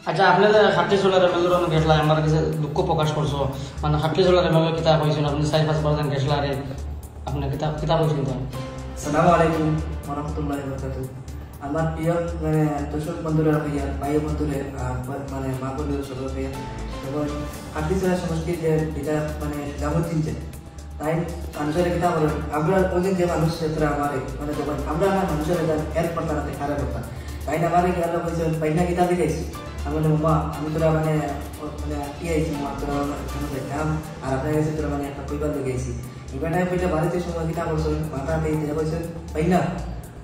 আচ্ছা আপনাদের হাট্টি চলার এমএলএর অনেক গেছলা আমার কাছে দুঃখ প্রকাশ করছো মানে হাট্টি চলার এমএলএ কিতাব হয়েছিল আপনি 4-5% গেছলারে আপনি কিতাব হয়েছিল তো। আসসালামু আলাইকুম ওয়া রাহমাতুল্লাহি ওয়া বারাকাতুহু। আমার প্রিয় মানে দর্শক বন্ধুরা ভাইয়া ভাই বন্ধুরা মানে মা বোনেরা সবাই ভাইয়া এবং হাট্টি চলার সমষ্টির যে এটা মানে জামুদ্দিন যে তাই মানুষের কিতাব বলেন আমরা ওই যে মানুষ ক্ষেত্রে আমার মানে যখন আমরা না মানুষের হেল্প করতাম না খারাপ করতাম তাই না আমার গেল হয়েছে বাইনা কিতাব লিখেছি আমি বলি মামা আমি তোরা মানে মানে কি আইছি মা তোরা দেখলাম আর আপনার কাছে তোরা মানে একটা পরিবার লেগেছি এবার বইটা বাড়িতে সময় কিতাব বলছেন মাথা দিয়ে বলছেন তাই না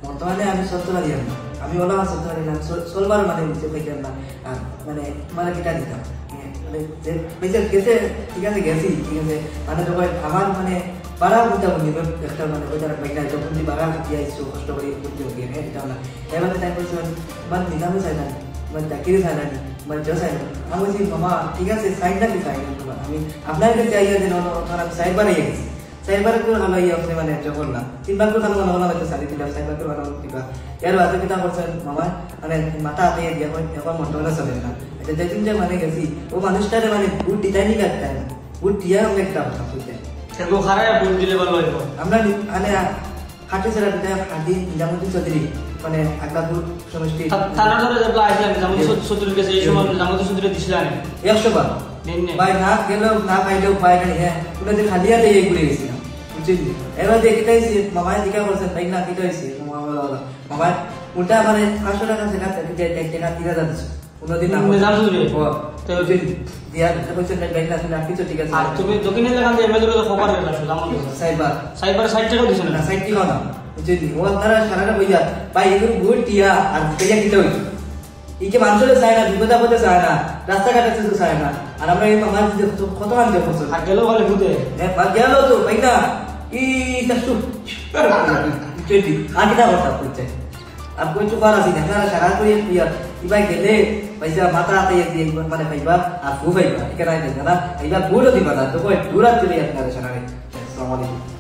বর্তমানে আমি সত্য পারি না আমি ওলা সত্য পারি না সোলবার মানে নিচে পাইতাম না আর মানে মানে কিতা দিতাম মানে যে বেঁচে গেছে ঠিক আছে গেছি ঠিক আছে মানে যখন আমার মানে বাড়া বুঝতে পারি একটা মানে ওইটার বাইনা যখন তুই বাড়া দিয়ে আইসো কষ্ট করে বুঝতে পারি হ্যাঁ এটা না এবার তাই বলছেন মানে নিজামে চাই না মানে চাকরি চাই না মানে জো চাই না আমি বলছি মামা ঠিক আছে সাইড না কি চাই না আমি আপনার কাছে চাই যে আমি সাইড বানাই গেছি সাইবার করে ভালো ইয়ে আপনি মানে যখন না 3 বার করে ভালো ভালো হয়তো সারি দিলাম সাইবার করে ভালো কিবা এর বাদে কিতা করছেন মামা মানে মাথা হাতে দিয়ে এখন মন্টনা চলে না এটা যেদিন যে মানে গেছি ও মানুষটারে মানে বুট ডিজাইনই করতে না বুট দিয়া আমরা একটা কথা বলতে সেগুলো খারাপ বুট দিলে ভালো হইব আমরা মানে হাটে সেরা দিতে হাদি জামুদ্দিন চৌধুরী মানে আকাপুর সমষ্টি তারা ধরে যে আইছিলেন জামুদ্দিন চৌধুরীর কাছে এই সময় জামুদ্দিন চৌধুরী দিছিলেন 100 বার ভাই না গেল না পাইলেও পাই না হ্যাঁ পুরো যে খালিয়াতে এই ঘুরে গেছি বুঝলি এবার দেখিতেছি মামা দিকা বলছেন তাই না দিতে হয়েছে মামা উল্টা মানে 500 টাকা সেটা টাকা 3000 দিচ্ছে কোনদিন না নিজাম চৌধুরী তো দিয়া বলছেন তাই না তুমি রাখি তো ঠিক আছে আর তুমি দক্ষিণে লাগান দিয়ে এমএলএ কে খবর দিলা জামুদ্দিন সাইবার 60 টাকা দিছেন না 60 টাকা না বুঝলি ও তারা সারাটা বইয়া ভাই এগুলো গুড টিয়া আর কেয়া দিতে হইছে ইকে মানুষের চায় না বিপদ আপদে চায় না রাস্তাঘাটে তো চায় না আর আমরা এই মামা কত আনতে করছো আর গেল বলে বুঝে হ্যাঁ গেল তো ভাই না ই তাসু চুটি আর কিটা কথা বলছে আর কই চুপ আছি না সারা করে ইয়া ইবাই গেলে পয়সা মাথা হাতে দিয়ে মানে ভাইবা আর ফু ভাইবা এখানে না এইবা গুড় দিবা না তো কই দূরা চলে আপনারা সারা আসসালামু আলাইকুম।